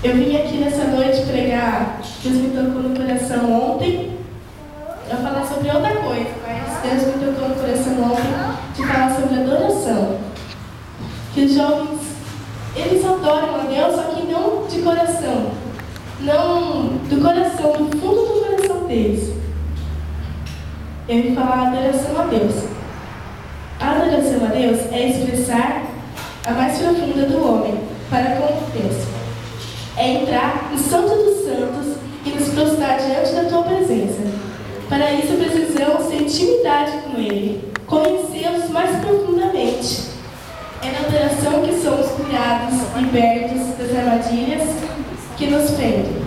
Eu vim aqui nessa noite pregar, Deus me tocou no coração ontem. Eu ia falar sobre outra coisa, mas Deus me tocou no coração ontem de falar sobre adoração. Que os jovens, eles adoram a Deus, só que não de coração. Não do coração, do fundo do coração deles. Eu vim falar adoração a Deus. A adoração a Deus é expressar a mais profunda do homem para com Deus. É entrar no Santo dos Santos e nos prostrar diante da tua presença. Para isso precisamos ter intimidade com Ele, conhecê-los mais profundamente. É na adoração que somos curados, libertos das armadilhas que nos prendem.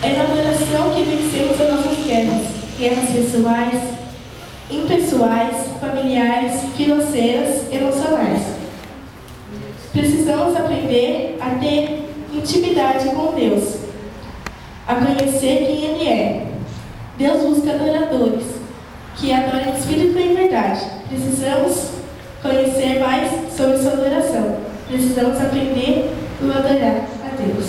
É na adoração que vencemos as nossas guerras pessoais, impessoais, familiares, financeiras, emocionais. Precisamos aprender a ter intimidade com Deus, a conhecer quem Ele é. Deus busca adoradores, que adorem o Espírito em verdade. Precisamos conhecer mais sobre sua adoração. Precisamos aprender a adorar a Deus.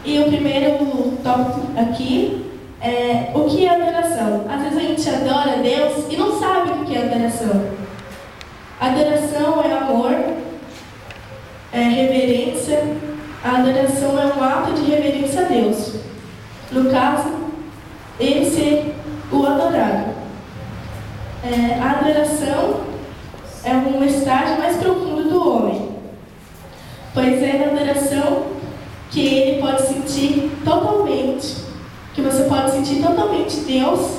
E o primeiro tópico aqui é o que é adoração. Às vezes a gente adora a Deus e não sabe o que é adoração. Adoração é amor, é reverência. A adoração é um ato de reverência a Deus. No caso, Ele ser o adorado. A adoração é um estágio mais profundo do homem, pois é na adoração que ele pode sentir totalmente, que você pode sentir totalmente Deus,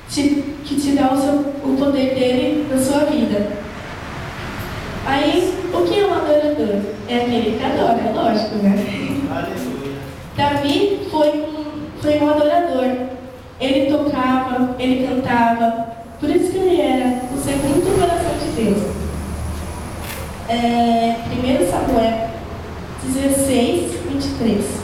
que te dá o poder dele na sua vida. Aí, o que é um adorador? É aquele que adora, é lógico, né? Aleluia. Davi foi um adorador. Ele tocava, ele cantava, por isso que ele era o segundo coração de Deus. 1 Samuel 16, 23.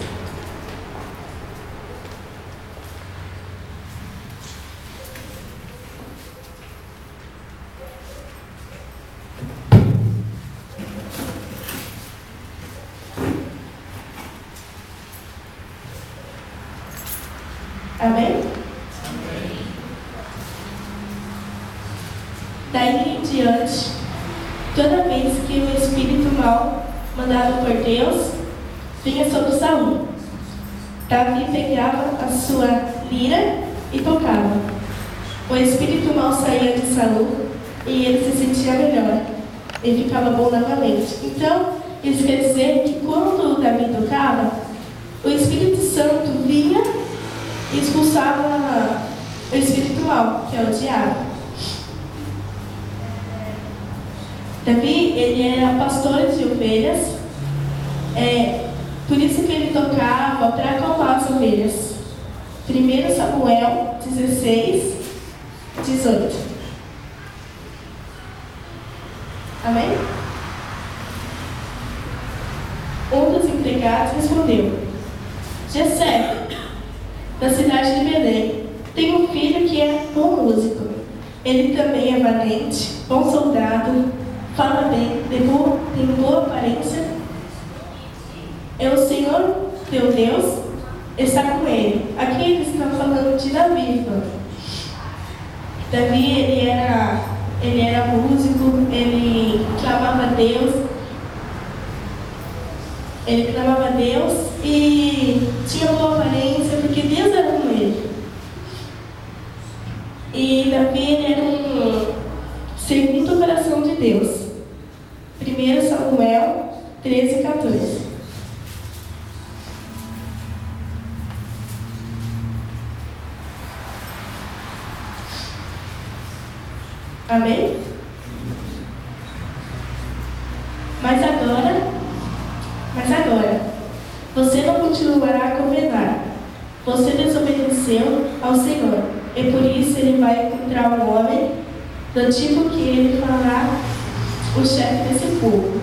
Amém? Daí em diante, toda vez que o espírito mau, mandado por Deus, vinha sobre Saul, Davi pegava a sua lira e tocava. O espírito mau saía de Saul e ele se sentia melhor. Ele ficava bom novamente. Então, isso quer dizer que quando Davi tocava, o Espírito Santo vinha e expulsava o espírito mau, que é o diabo. Davi, ele era pastor de ovelhas, por isso que ele tocava para acalmar as ovelhas. 1 Samuel 16, 18. Amém? Um dos empregados respondeu: Jessé, da cidade de Belém, tem um filho que é bom músico. Ele também é valente, bom soldado, fala bem, tem boa aparência. O Senhor, teu Deus, está com ele. Aqui eles estão falando de Davi. Davi, ele era músico, ele clamava a Deus. Ele clamava a Deus e tinha boa aparência, porque Deus era com ele. E Davi, ele era um segundo coração de Deus. 1 Samuel 13, 14. Amém? Mas agora, você não continuará a governar. Você desobedeceu ao Senhor, e por isso ele vai encontrar um homem do tipo que ele fará o chefe desse povo.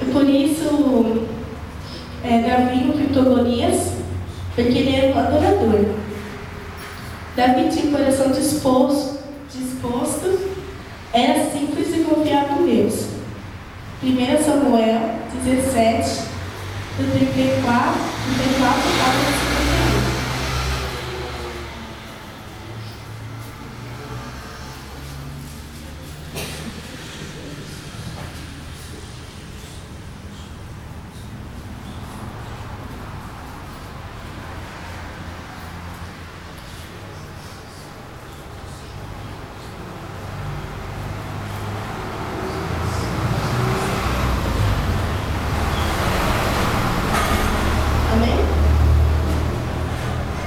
E por isso, Davi enfrentou Golias, porque ele era um adorador. Davi tinha o coração disposto, era simples e confiava em Deus. 1 Samuel 17, do 34 ao 51.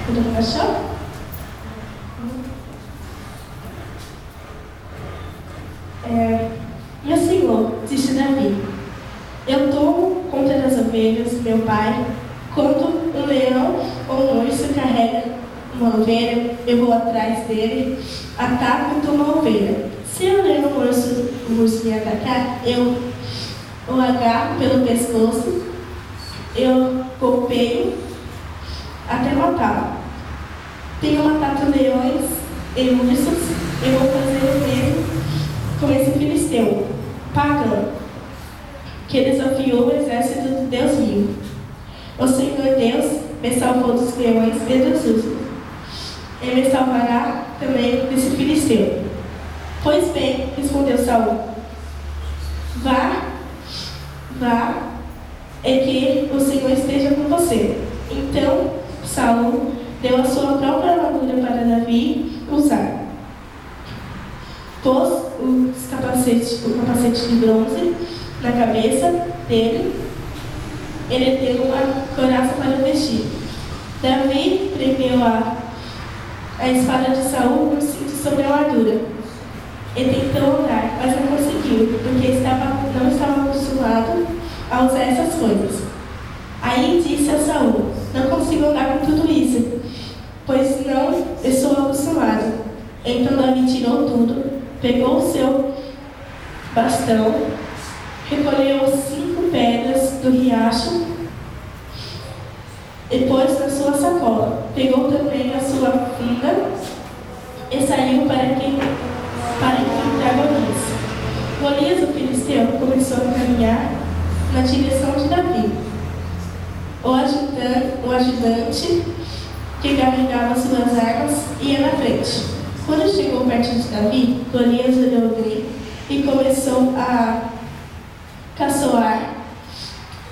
Todo mundo achou? Meu senhor, disse Davi, eu tomo conta das ovelhas, meu pai. Quando um leão ou um urso carrega uma ovelha, eu vou atrás dele, ataco e tomo a ovelha. Se o leão ou o urso me atacar, eu o agarro pelo pescoço, eu golpeio até matá-lo. Tenho matado leões e ursos, eu vou fazer o mesmo com esse filisteu, pagão, que desafiou o exército de Deus vivo. O Senhor Deus me salvou dos leões e dos ursos. Ele me salvará também desse filisteu. Pois bem, respondeu Saul, vá, é que o Senhor esteja com você. Então Saul deu a sua própria armadura para Davi usar. Pôs o capacete de bronze na cabeça dele. Ele deu uma couraça para vestir. Davi prendeu a espada de Saul no cinto sobre a armadura. Ele tentou andar, mas não conseguiu, porque não estava acostumado a usar essas coisas. Aí disse a Saul, não consigo andar com tudo isso, pois não estou acostumado. Então Davi tirou tudo, pegou o seu bastão, recolheu 5 pedras do riacho e pôs na sua sacola. Pegou também a sua funda e saiu para enfrentar Golias. Golias, o filisteu, começou a caminhar na direção de Davi. O ajudante que carregava suas armas ia na frente. Quando chegou perto de Davi, Golias olhou dele e começou a caçoar,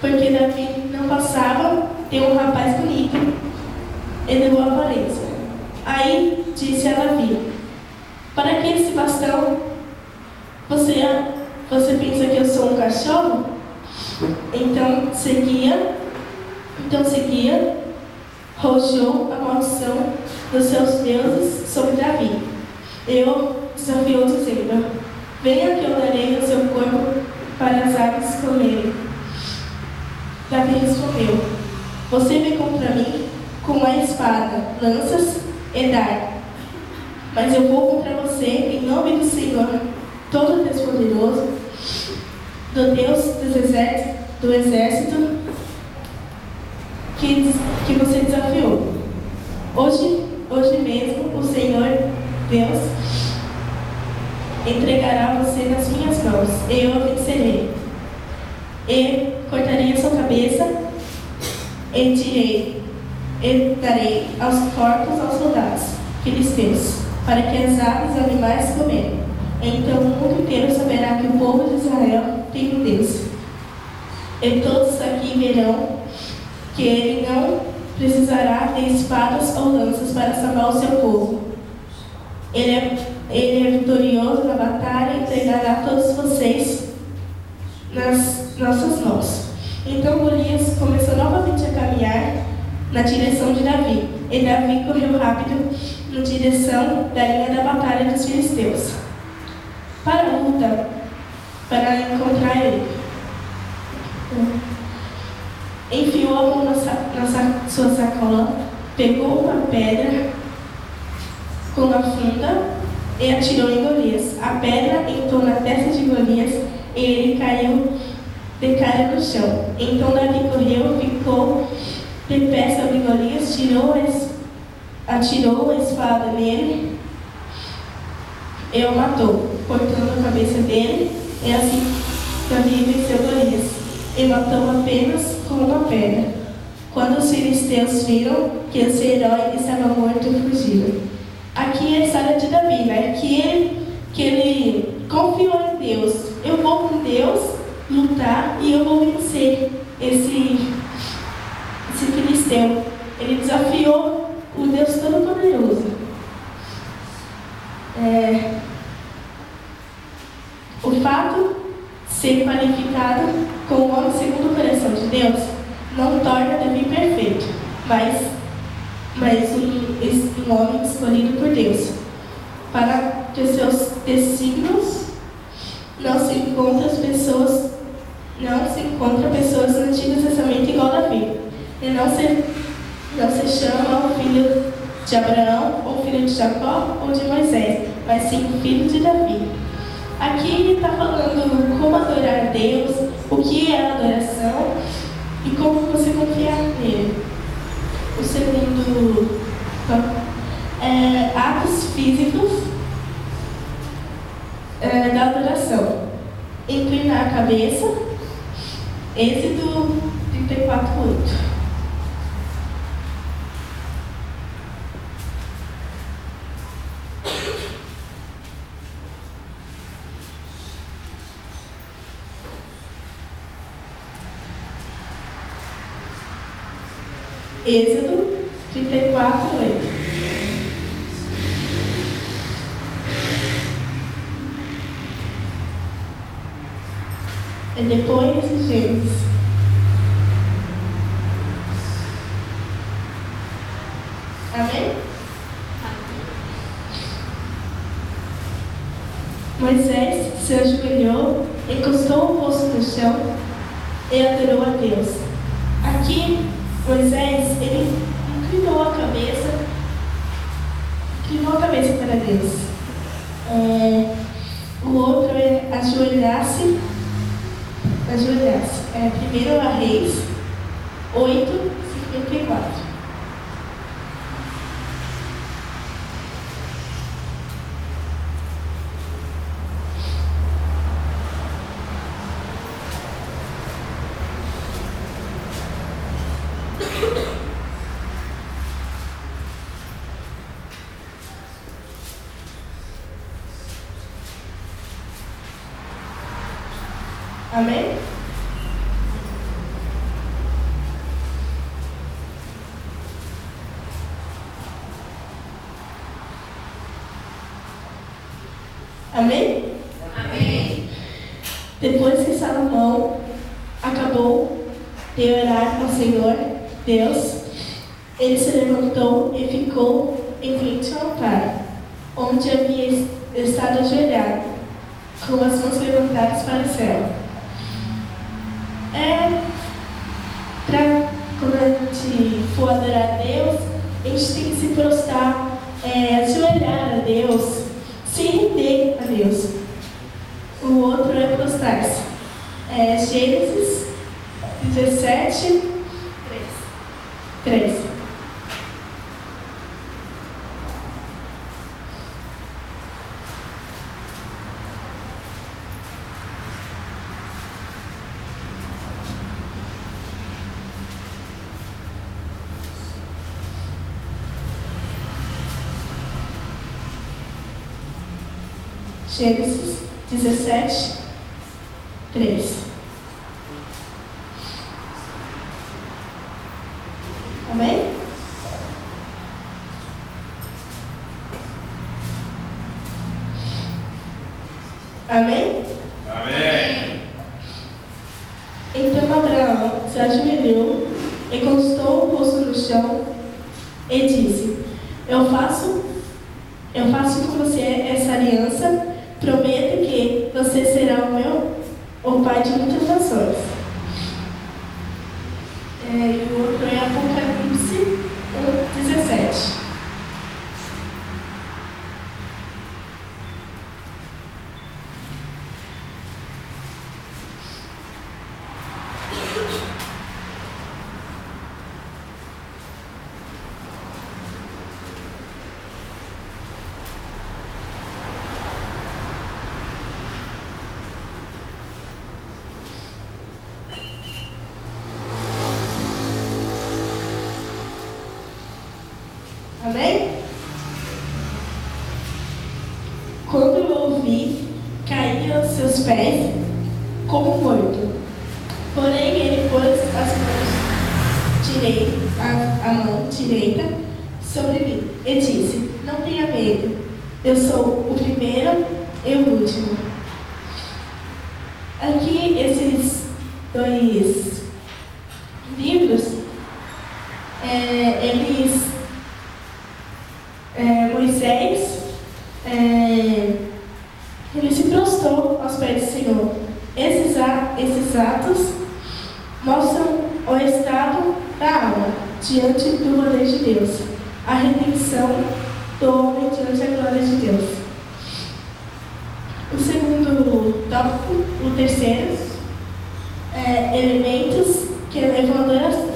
porque Davi não passava de um rapaz bonito e de boa aparência. Aí disse a Davi, para que esse bastão? Você pensa que eu sou um cachorro? Então seguia, rojou a maldição dos seus deuses sobre Davi. Eu desafiou dizendo, venha que eu darei o seu corpo para as aves comerem. Davi respondeu, você vem contra mim com a espada, lanças e dardo. Mas eu vou contra você em nome do Senhor Todo-Poderoso, do Deus do exército que você desafiou. Hoje mesmo o Senhor Deus entregará você nas minhas mãos, e eu a vencerei. E cortarei a sua cabeça e darei aos corpos aos soldados filisteus, para que as aves e animais comerem. Então o mundo inteiro saberá que o povo de Israel tem um Deus. E todos aqui verão que ele não precisará de espadas ou lanças para salvar o seu povo. Ele é vitorioso na batalha e entregará todos vocês nas nossas mãos. Então Golias começou novamente a caminhar na direção de Davi. E Davi correu rápido na direção da linha da batalha dos filisteus, para a luta, para encontrar ele. Enfiou a mão na sua sacola, pegou uma pedra com a funda e atirou em Golias. A pedra entrou na testa de Golias e ele caiu de cara no chão. Então Davi correu, ficou de pé sobre Golias, atirou a espada nele e o matou, cortando a cabeça dele, e assim Davi venceu Golias e matou apenas com uma pedra. Quando os filisteus viram que esse herói estava morto, fugiram. Aqui é a história de Davi, né? Que ele confiou em Deus. Eu vou com Deus lutar e eu vou vencer esse filisteu. Ele desafiou o Deus Todo-Poderoso. O fato de ser qualificado como um homem segundo o coração de Deus não torna Davi perfeito, mas um homem escolhido por Deus, para que seus desígnios não se encontrem pessoas no Antigo Testamento igual a Davi. Ele não se chama o filho de Abraão, ou filho de Jacó, ou de Moisés, mas sim o filho de Davi. Aqui ele está falando como adorar a Deus, o que é a adoração e como você confiar nele. O segundo é atos físicos da adoração. Inclinar a cabeça, Êxodo 34:8. Êxodo 34:8. E depois de Gênesis. Amém? Moisés se ajoelhou, encostou o rosto no chão e adorou a Deus. Aqui, Moisés, ele inclinou a cabeça para Deus. O outro é ajoelhar-se. 1 Reis 8:54. Amém? Amém? Amém. Depois que Salomão acabou de orar ao Senhor, Deus, ele se levantou e ficou em frente ao altar, onde havia estado ajoelhado, com as mãos levantadas para o céu. Quando a gente for adorar a Deus, a gente tem que se prostrar, ajoelhar a Deus, se render a Deus. O outro é prostrar-se. Gênesis 17:3. Gênesis 17:3. Amém? Amém? Amém. Então Abraão se ajoelhou, encostou o rosto no chão e disse: Eu faço com você essa aliança. Prometo que você será o pai de muitas nações. E o outro é Apocalipse 1:17. Amém? Quando eu ouvi, caí aos seus pés como morto. Porém, ele pôs a mão direita sobre mim e disse: não tenha medo, eu sou o primeiro e o último. Aqui, esses dois livros, Moisés, ele se prostrou aos pés do Senhor. Esses atos mostram o estado da alma diante do poder de Deus, a redenção do homem diante da glória de Deus. O segundo tópico, o terceiro, elementos que levam à adoração.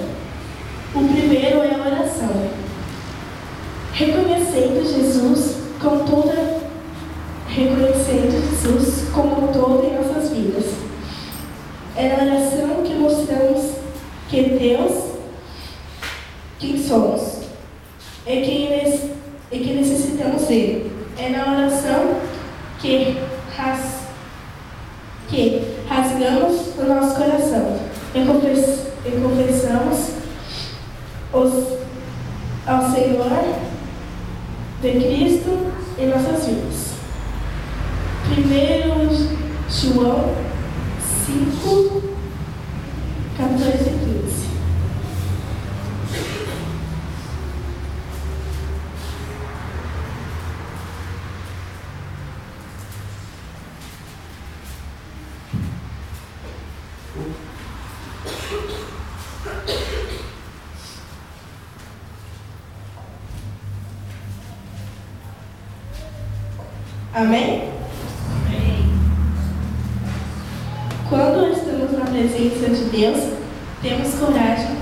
O primeiro é a oração. Reconhecendo Jesus como todo em nossas vidas. É na oração que mostramos que Deus, quem somos, e que necessitamos dele. É na oração que rasgamos o nosso coração e confessamos ao Senhor de Cristo em nossas vidas. 1 João 5, 14 e 15. Amém? Amém. Quando estamos na presença de Deus, temos coragem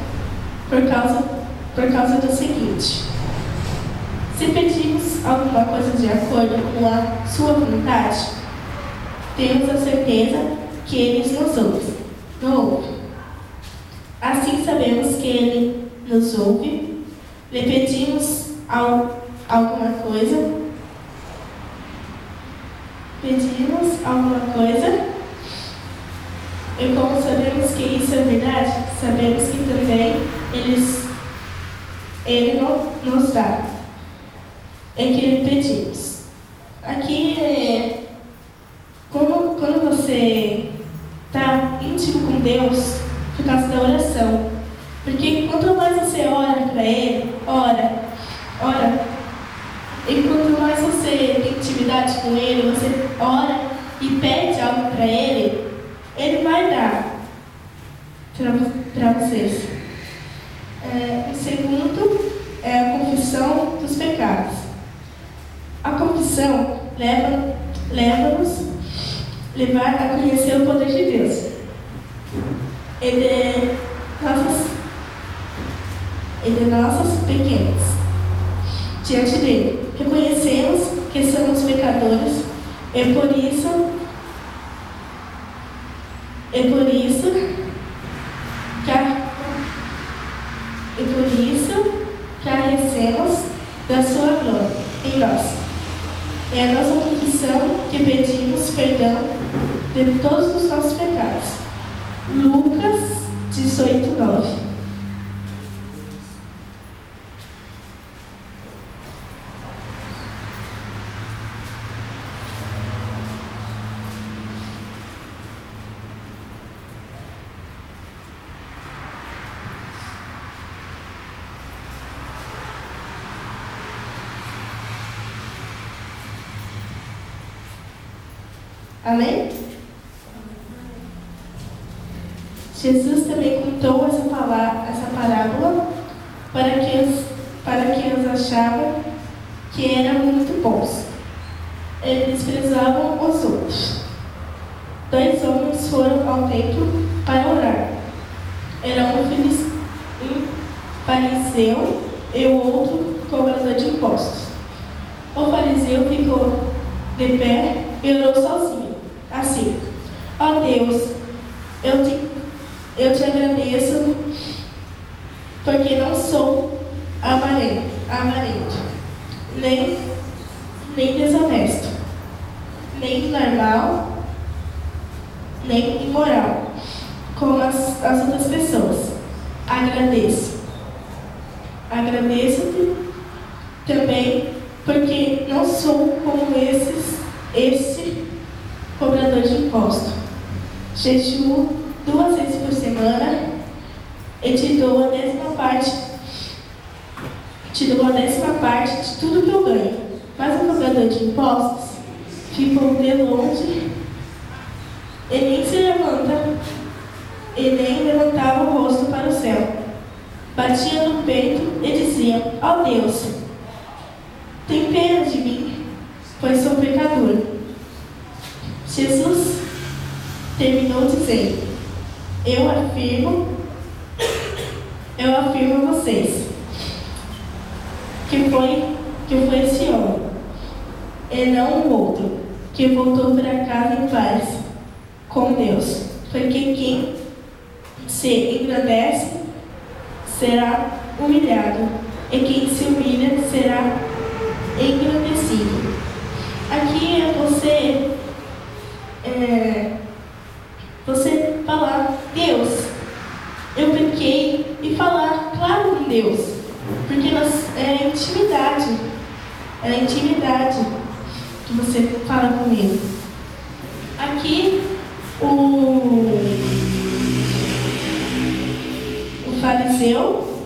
por causa do seguinte: se pedimos alguma coisa de acordo com a sua vontade, temos a certeza que Ele nos ouve. Assim sabemos que Ele nos ouve. Lhe pedimos alguma coisa, e como sabemos que isso é verdade, sabemos que também Ele nos dá é que Ele pedimos. Aqui, quando você está íntimo com Deus, por causa da oração, porque quanto mais você ora para Ele, ora, e quanto mais você tem intimidade com Ele, você ora e pede algo para Ele, Ele vai dar para vocês. O segundo é a confissão dos pecados. A confissão leva-nos a conhecer o poder de Deus e de nossas pequenas diante dele. Reconhecemos que somos pecadores e por isso carecemos da sua glória em nós. É a nossa confissão que pedimos perdão de todos os nossos pecados. Lucas 18, 9. Amém? Jesus também contou essa parábola para que eles achavam que eram muito bons. Eles desprezavam os outros. 2 homens foram ao templo para orar. Era um fariseu e o outro cobrador de impostos. O fariseu ficou de pé e orou sozinho, assim: ó Deus, eu te agradeço porque não sou avarento. nem desonesto, nem normal, nem imoral, como as outras pessoas. Agradeço. Agradeço-te também, porque não sou como esse cobrador de imposto. Jejuo 2 vezes por semana e te dou a 10ª parte de tudo que eu ganho. Mas o cobrador de impostos ficou de longe e nem se levanta, e nem levantava o rosto para o céu. Batia no peito e dizia: ó Deus, tem pena de mim, pois sou pecador. Jesus terminou dizendo: eu afirmo a vocês que foi esse homem, e não o outro, que voltou para casa em paz com Deus. Porque quem se engrandece será humilhado, e quem se humilha será engrandecido. Aqui é você falar: Deus, eu pequei, e falar claro com Deus, porque é intimidade que você fala com Ele. Aqui o fariseu,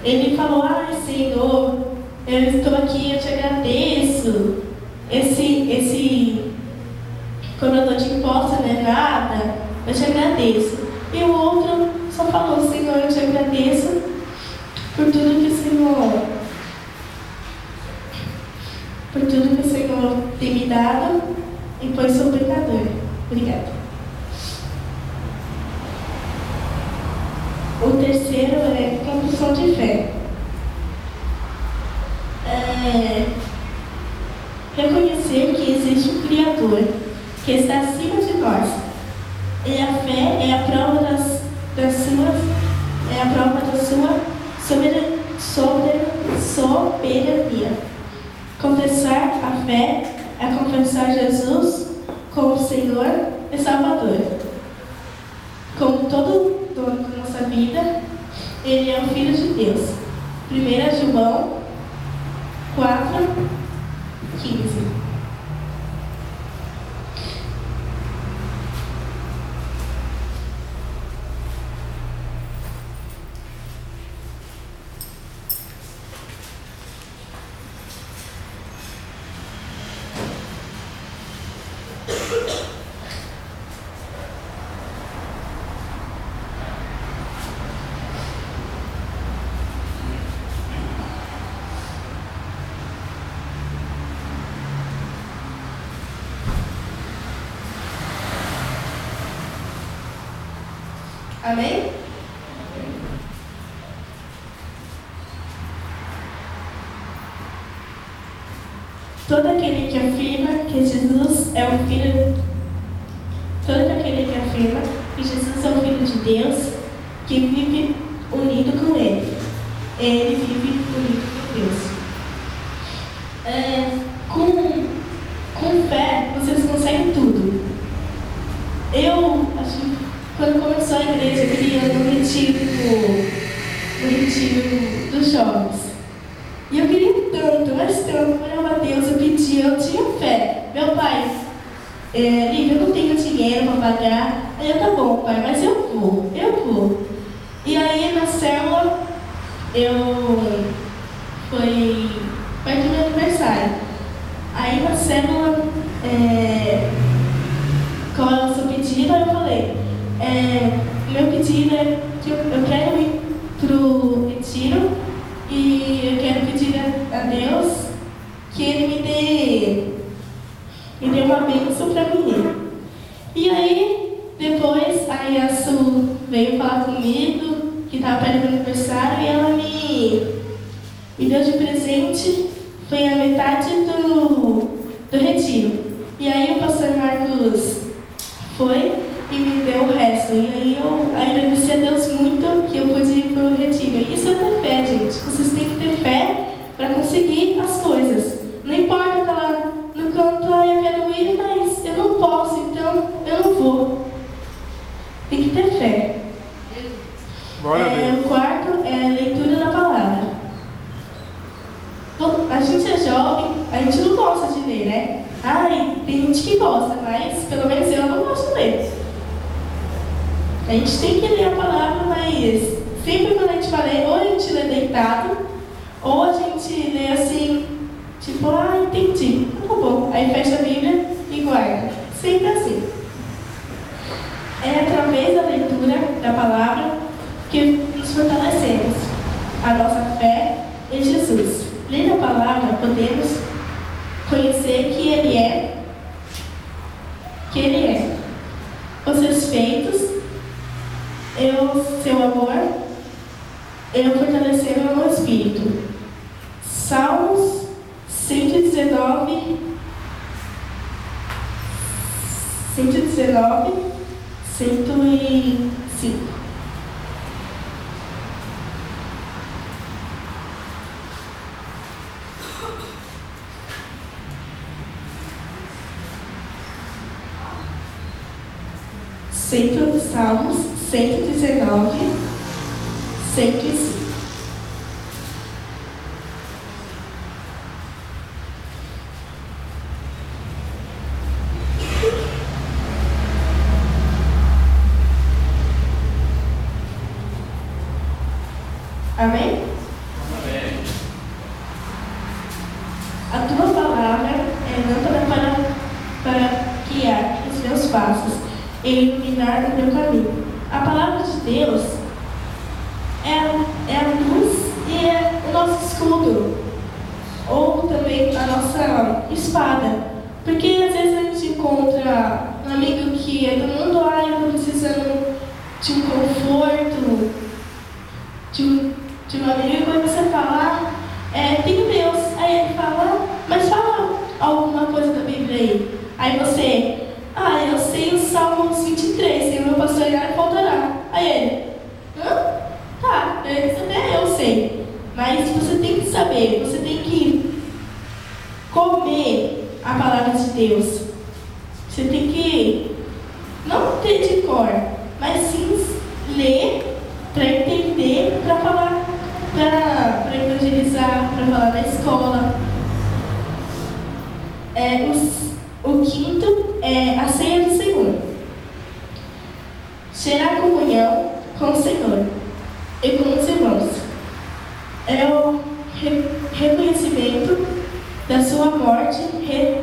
ele falou: ai Senhor, eu estou aqui, eu te agradeço. Esse cobrador de impostos não é nada, eu te agradeço. E o outro só falou: Senhor, eu te agradeço por tudo que o Senhor tem me dado, e pois sou pecador. Obrigada. O terceiro é confissão de fé. Reconhecer que existe um Criador que está acima de nós. E a fé é a prova da sua soberania. Confessar a fé é confessar Jesus como Senhor e Salvador. Como todo dono da nossa vida, Ele é o Filho de Deus. 1 João 4:15. Amém? Todo aquele que afirma que Jesus é o Filho de Deus, que vive unido com Ele. Ele vive unido com Deus. Com fé, vocês conseguem tudo. Eu acho que quando começou a igreja, eu queria no retiro dos jovens. E eu queria tanto, mas tanto, orava a Deus, eu pedia, eu tinha fé. Meu pai, Lívia, eu não tenho dinheiro para pagar. Aí eu: tá bom, pai, mas eu vou. E aí na célula, foi perto do meu aniversário. Aí na célula, qual é o seu pedido? Aí eu falei: meu pedido é que eu quero ir pro retiro e eu quero pedir a Deus que Ele me dê uma bênção para mim. E aí, depois, a Yasu veio falar comigo, que estava perto do meu aniversário, e ela me deu de presente, foi a metade do retiro. E aí o pastor Marcos foi e me deu o resto. E aí eu agradeci a Deus muito que eu pude ir para o retiro. Isso é ter fé, gente. Vocês têm que ter fé conseguir as coisas. Não importa estar lá no canto, eu quero ir, mas eu não posso, então eu não vou. Tem que ter fé. O quarto é a leitura da palavra. A gente é jovem, a gente não gosta de ler, né? Tem gente que gosta, mas pelo menos eu não gosto de ler. A gente tem que ler a palavra, mas sempre quando a gente vai ler, ou a gente lê deitado, ou a gente lê assim, tipo, entendi, tá bom. Aí fecha a Bíblia e guarda. Sempre assim. É através da leitura da palavra que nos fortalecemos a nossa fé em Jesus. Lendo a palavra, podemos conhecer que Ele é, os seus feitos, o seu amor, o fortalecer o meu espírito. Salmos 119, 105. Salmos 119, 105. Amém? Amém. A tua palavra é lâmpada para guiar os meus passos e iluminar o meu caminho. A palavra de Deus é a luz e é o nosso escudo, ou também a nossa espada. Porque às vezes a gente encontra um amigo que é do mundo, eu estou precisando de um conforto, de um amigo, e você fala, tem Deus. Aí ele fala, mas fala alguma coisa da Bíblia aí. Aí você, eu sei o Salmos 23, sem o meu pastorear e faltará. Aí ele, tá, até eu sei. Mas você tem que saber, você tem que comer a palavra de Deus. Você tem que não ter de cor, mas sim ler para entender, para falar, para evangelizar, para falar na escola. O quinto é a ceia do Senhor. Gerar comunhão com o Senhor e com os irmãos. É o reconhecimento da sua morte e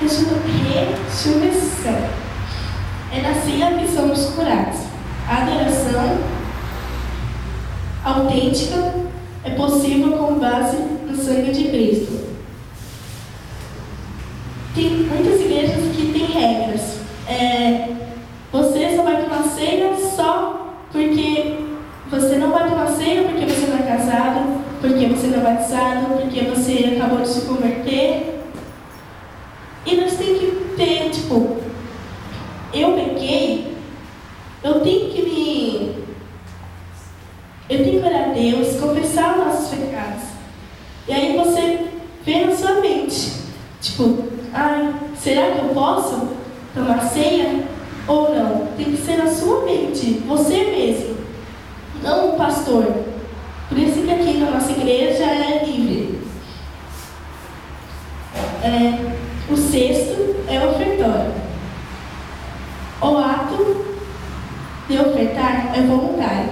ressurreição. É na ceia que somos curados. A adoração autêntica é possível com base no sangue de Cristo. Tem muitas igrejas que têm regras. Você só vai tomar ceia só porque você não vai tomar ceia porque você não é casado, porque você não é batizado, porque você acabou de se converter. E nós temos que ter, eu pequei, eu tenho que orar a Deus, confessar os nossos pecados. E aí você vê na sua mente, será que eu posso tomar ceia ou não? Tem que ser na sua mente, você mesmo, não o pastor. Por isso que aqui na nossa igreja é livre. O sexto é o ofertório. O ato de ofertar é voluntário.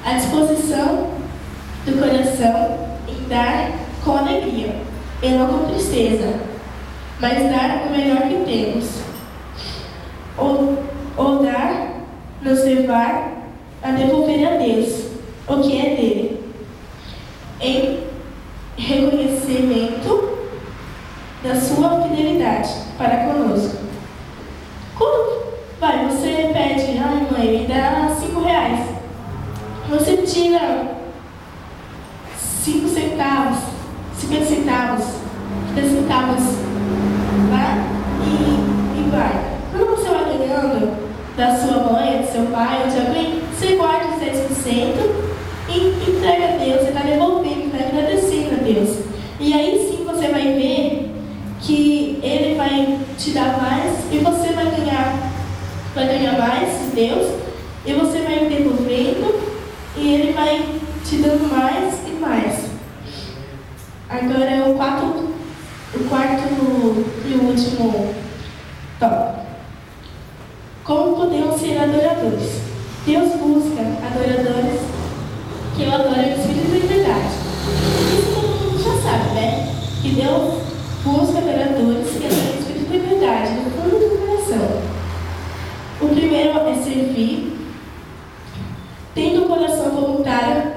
A disposição do coração em dar com alegria e não com tristeza, mas dar o melhor que temos. Ou dar nos levar a devolver a Deus o que é dele, em reconhecimento da sua fidelidade para conosco. Quando você pede, mãe, me dá R$5, você tira 5 centavos, 50 centavos, 30 centavos lá e guarda. Quando você vai ganhando da sua mãe, do seu pai ou de alguém, você guarda os 10% e entrega a Deus, você está devolvendo, está agradecendo a Deus. E aí sim você vai ver que Ele vai te dar mais e você vai ganhar mais de Deus, e você vai devolvendo e Ele vai te dando mais e mais. Agora é o quarto e o último tópico. Como podemos ser adoradores? Deus busca adoradores que o adorem em espírito e verdade. Isso todo mundo já sabe, né? Que Deus busca adoradores que adoram em espírito e verdade, no fundo do coração. O primeiro é servir, tendo o coração voluntário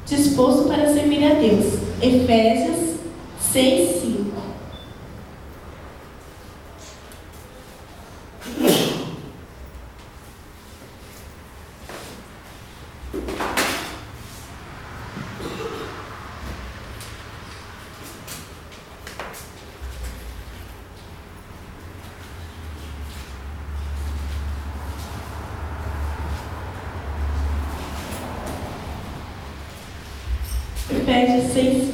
disposto para servir a Deus. Efésios 6:5. Efésios 6:5.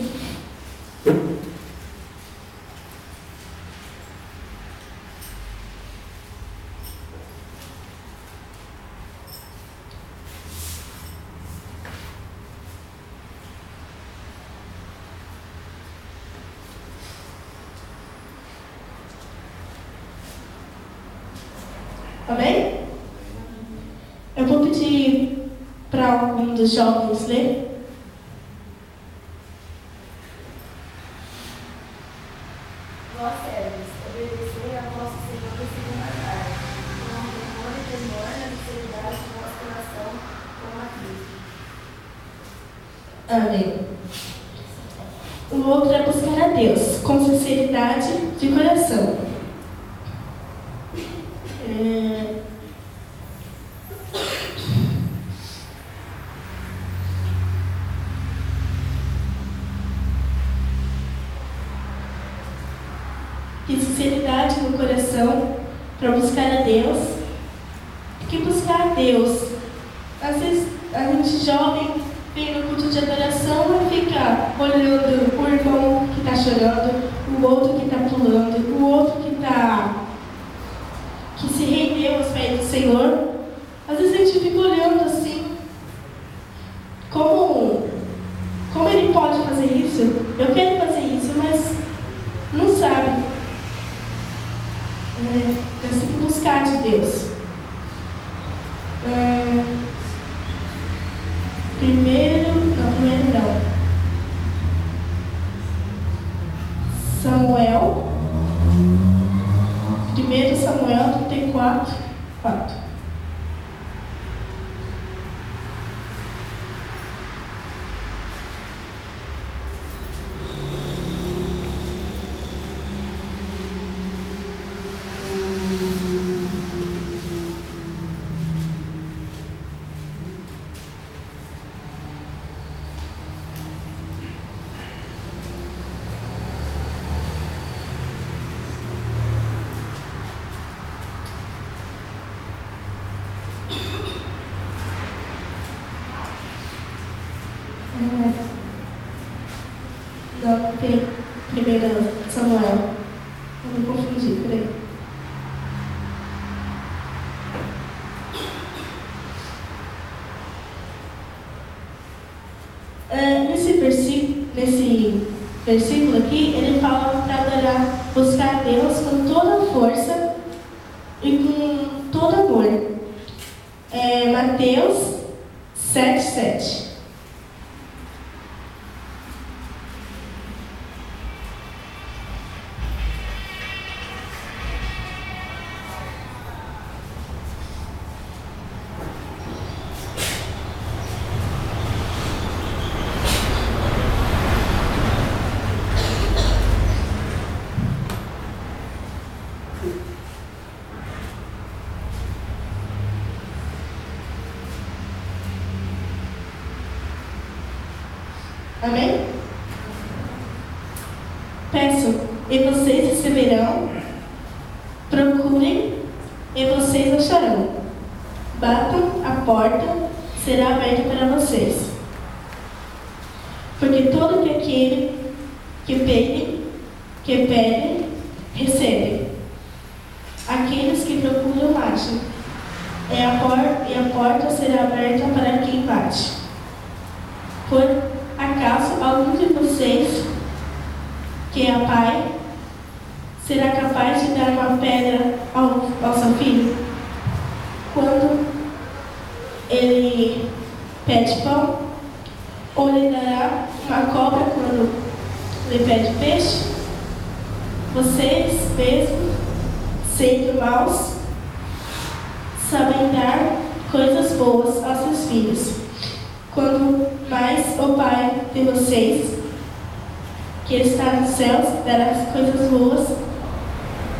Amém? Eu vou pedir para algum dos jovens ler. Vós servos, obedecei a vosso Senhor segundo a carne, com temor e temor na sinceridade do vosso coração, como a Cristo. Amém. O outro é buscar a Deus com sinceridade de coração. Que sinceridade no coração para buscar a Deus. Porque buscar a Deus, às vezes a gente jovem vem no culto de adoração e fica olhando o irmão que está chorando, o outro que está pulando, o outro que se rendeu aos pés do Senhor. Às vezes a gente fica olhando assim, como ele pode fazer isso? Eu quero fazer isso, mas não sabe. Eu tenho que buscar de Deus. Primeiro não. Samuel. 1 Samuel 34:4. Não, tem 1 Samuel. Eu me confundi, peraí. Nesse versículo aqui, ele fala para adorar, buscar a Deus com toda a força e com todo amor. Mateus 7:7. Amém? Peço, e vocês receberão. Procurem, e vocês acharão. Batam, a porta será aberta para vocês. Porque todo aquele que pedem, recebem. Aqueles que procuram, acham. E a porta será aberta para quem bate. Por acaso algum de vocês, que é pai, será capaz de dar uma pedra ao seu filho quando ele pede pão? Ou lhe dará uma cobra quando lhe pede peixe? Vocês mesmos, sendo maus, sabem dar coisas boas aos seus filhos. Quando mais o Pai de vocês, que está nos céus, dará as coisas boas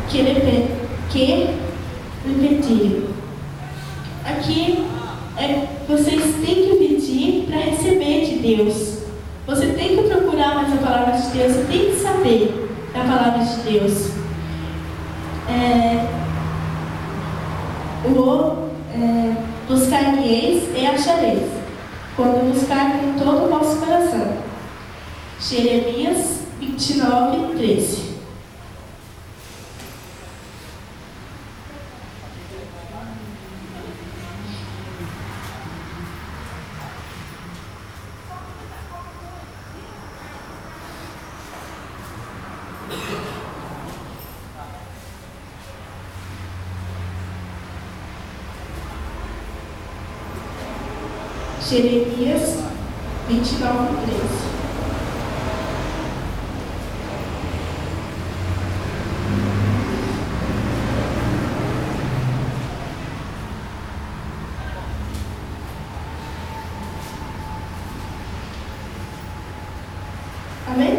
que lhe pedirem. Aqui vocês têm que pedir para receber de Deus. Você tem que procurar mais a palavra de Deus, você tem que saber da palavra de Deus. Buscar-me-eis e achareis, quando buscar com todo o vosso coração. Jeremias 29, 13. Jeremias 29, 13. Amém?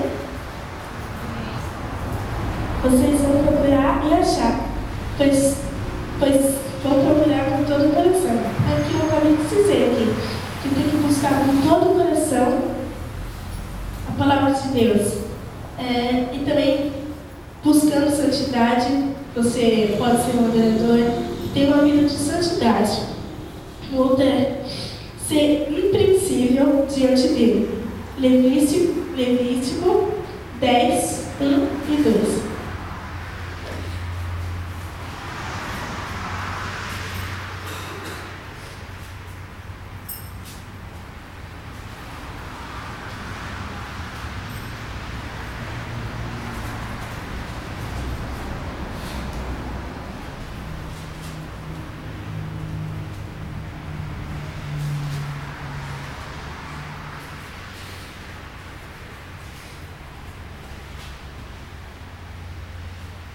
Vocês vão procurar e achar, pois vão procurar com todo o coração. Aqui eu acabei de dizer que tem que buscar com todo o coração a palavra de Deus. E também buscando santidade. Você pode ser um adorador, ter uma vida de santidade. O outro é ser irrepreensível diante dele. Levítico 10, 1 e 2.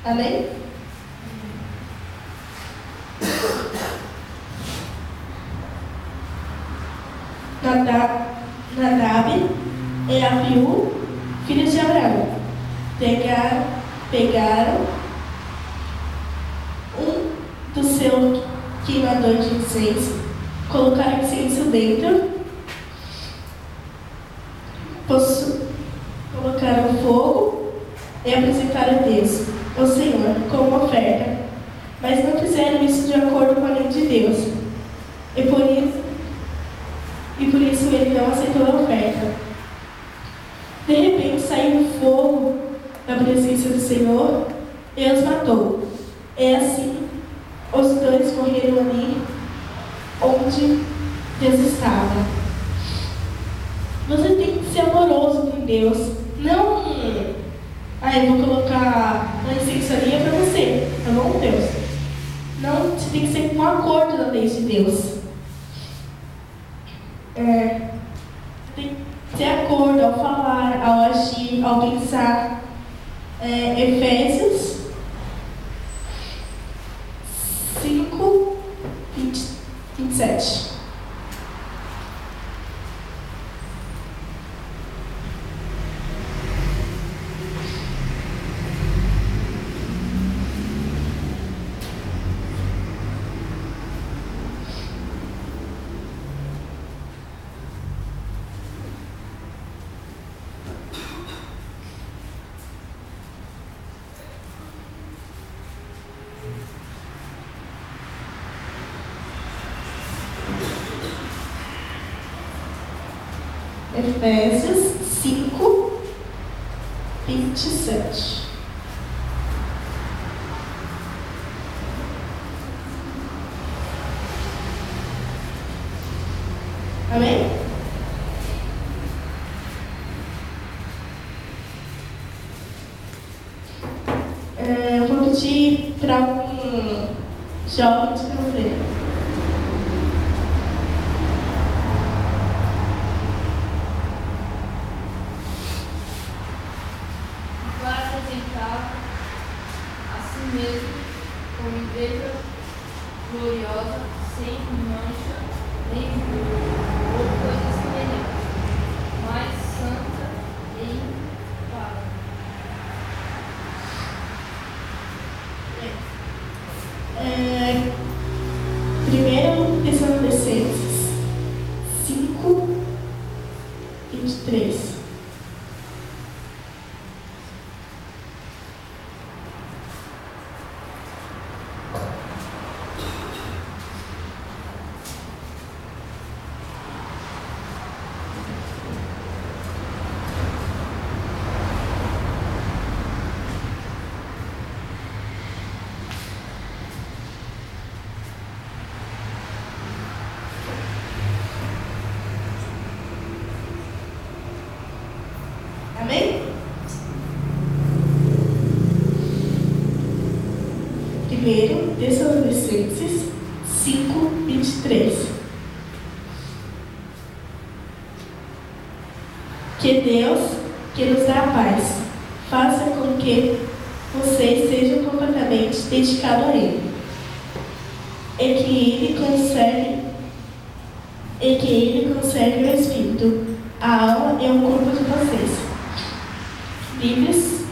Amém? Nadab e Abiú, filhos de Abraão, pegaram um do seu queimador de incenso, colocaram incenso dentro, colocaram fogo e apresentaram a Deus, o Senhor, como oferta. Mas não fizeram isso de acordo com a lei de Deus. E por isso ele não aceitou a oferta. De repente saiu um fogo da presença do Senhor e os matou. E assim os dois morreram ali onde Deus estava. Você tem que ser amoroso com Deus. Não, eu vou colocar uma incenso ali para você, tá bom, Deus? Não, você tem que ser com acordo da lei de Deus. Tem que ter acordo ao falar, ao agir, ao pensar. Efésios 5, 27. Efésios 5, 27. Amém? Eu vou pedir para um jovem de candeeiro. Para apresentar a si mesmo como igreja gloriosa, sem mancha, nem ruído, ou coisa semelhante, mas santa e impável. Primeiro Tessalonicenses 5, 23. Amém? Primeiro Tessalonicenses 5, 23. Que Deus, que nos dá a paz, faça com que vocês sejam completamente dedicados a Ele, e que Ele conserve o Espírito, a alma e o corpo de vocês, livres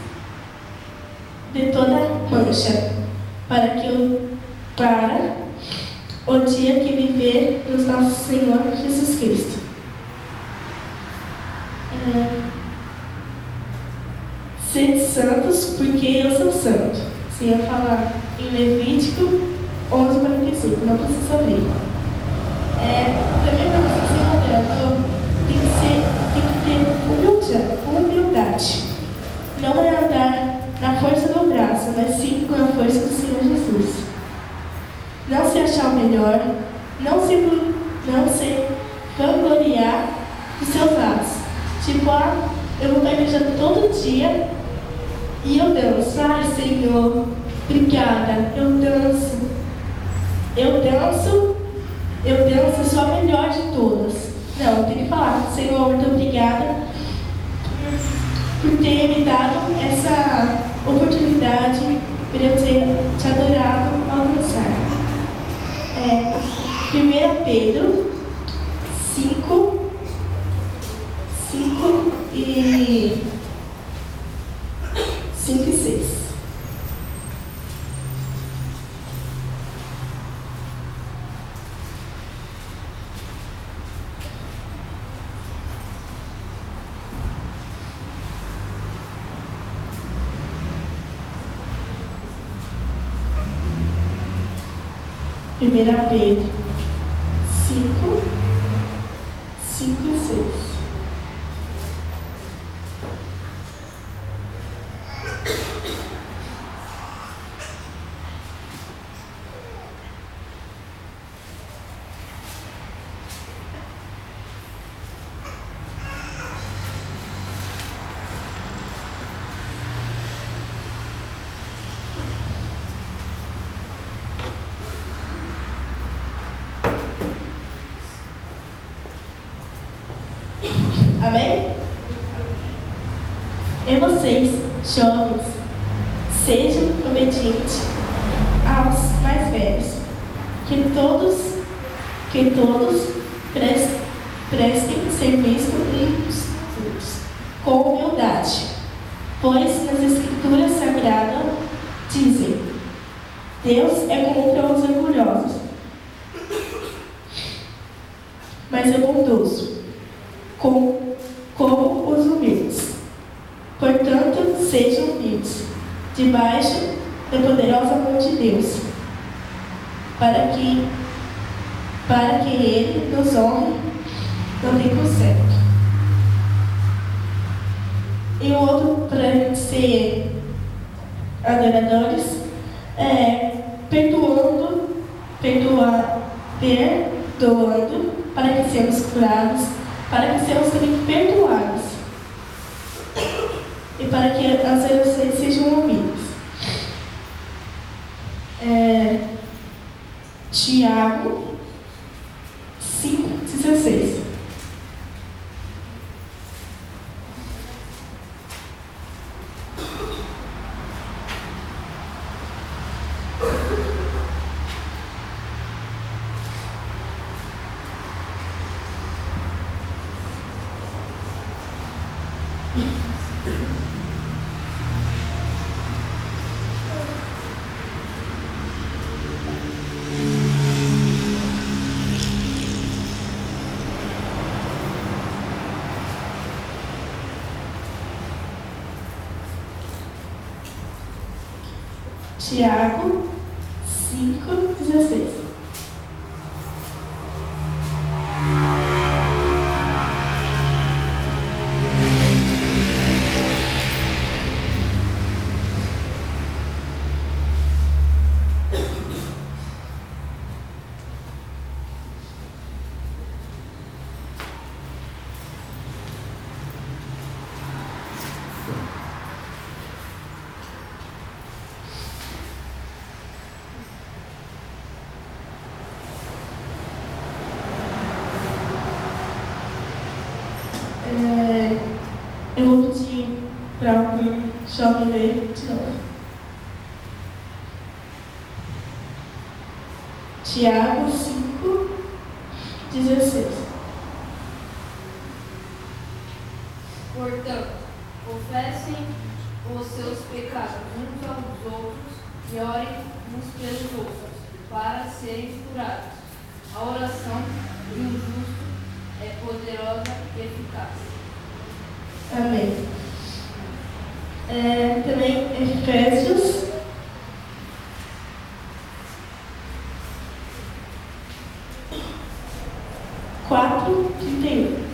de toda mancha, para o dia que viver do nosso Senhor Jesus Cristo. Sede santos, porque eu sou santo. Se eu falar em Levítico 11:45, não precisa abrir. Também para você ser moderador, tem que ter humildade. Não é andar na força do braço, mas sim com a força do Senhor Jesus. Não se achar o melhor, não se vangloriar dos seus atos. Tipo, eu vou estar igreja todo dia e eu danço. Ai, Senhor, obrigada, eu danço, sou a melhor de todas. Não, tem que falar, Senhor, muito obrigada por ter me dado essa oportunidade para eu ter te adorado ao dançar. 1 Pedro 5 e 6. Primeira Pedro 5 e 6. Amém? E vocês, jovens, sejam obedientes aos mais velhos, que todos prestem serviço uns aos outros, com humildade, pois nas Escrituras Sagradas dizem: Deus é contra os orgulhosos, mas é bondoso como os humildes. Portanto, sejam humildes, debaixo da poderosa mão de Deus, para que Ele nos honre no tempo certo. E o outro, para a gente ser adoradores, é perdoando, para que sejamos curados, para que sejamos também perdoados e para que as orações sejam ouvidas. Tiago 5,16. Tiago 5,16. Eu vou pedir para algum jovem ler de novo. Tiago 5,16. Portanto, confessem os seus pecados uns aos outros e orem uns pelos outros, para serem curados. A oração de um justo é poderosa e eficaz. Amém. Também Efésios 4,31.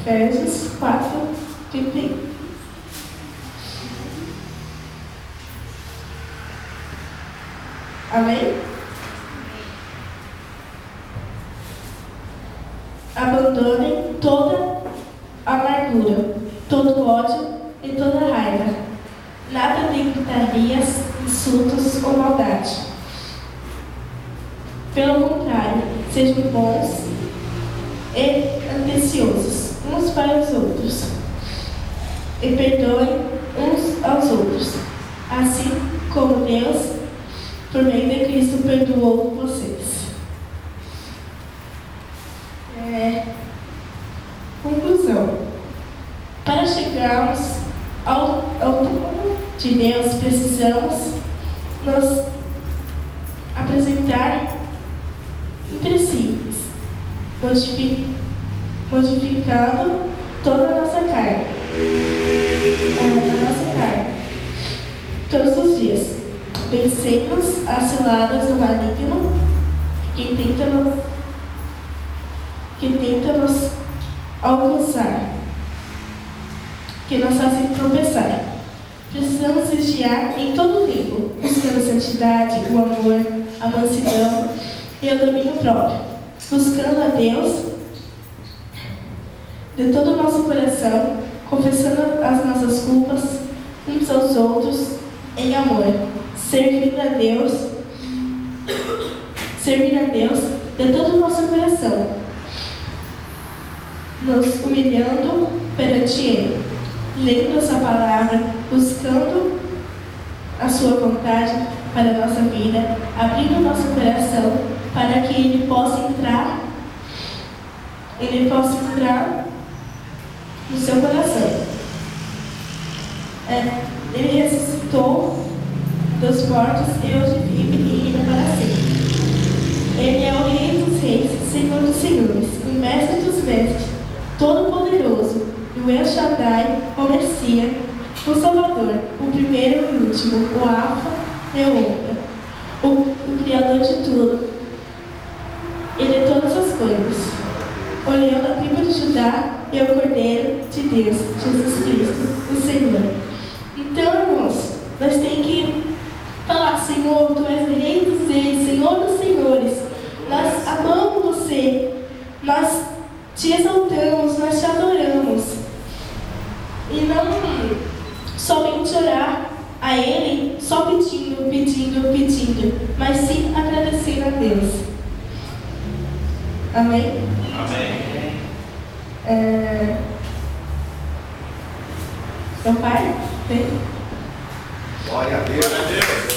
Efésios 4,31. Amém? Abandonem toda amargura, todo ódio e toda raiva. Nada de gritarias, insultos ou maldade. Pelo contrário, sejam bons e atenciosos uns para os outros e perdoem uns aos outros, assim como Deus, por meio de Cristo, perdoou vocês. Conclusão. Para chegarmos ao trono de Deus, precisamos nos apresentar imprescíveis, modificando toda a nossa carne. Todos os dias. Vencemos as ciladas do maligno que tenta nos alcançar, que nos fazem tropeçar. Precisamos vigiar em todo o tempo, buscando a santidade, o amor, a mansidão e o domínio próprio, buscando a Deus de todo o nosso coração, confessando as nossas culpas uns aos outros em amor, servir a Deus de todo o nosso coração, nos humilhando perante Ele, lendo a sua palavra, buscando a sua vontade para a nossa vida, abrindo o nosso coração para que Ele possa entrar no seu coração. Ele ressuscitou dos mortos e hoje vive e reina para sempre. Ele é o Rei dos Reis, Senhor dos Senhores, o Mestre dos Mestres, Todo-Poderoso, o El Shaddai, o Messias, o Salvador, o primeiro e o último, o Alfa e o Ômega, o Criador de tudo. Ele é todas as coisas. O leão da tribo de Judá e o Cordeiro de Deus, Jesus Cristo, o Senhor. Então, irmãos, nós temos que falar: Senhor, Tu és o Rei dos Reis, Senhor dos Senhores. Nós amamos Você, nós Te exaltamos, nós Te adoramos. E não somente orar a Ele, só pedindo, mas sim agradecendo a Deus. Amém? Amém. Seu pai? Tem? Glória a Deus. Glória a Deus.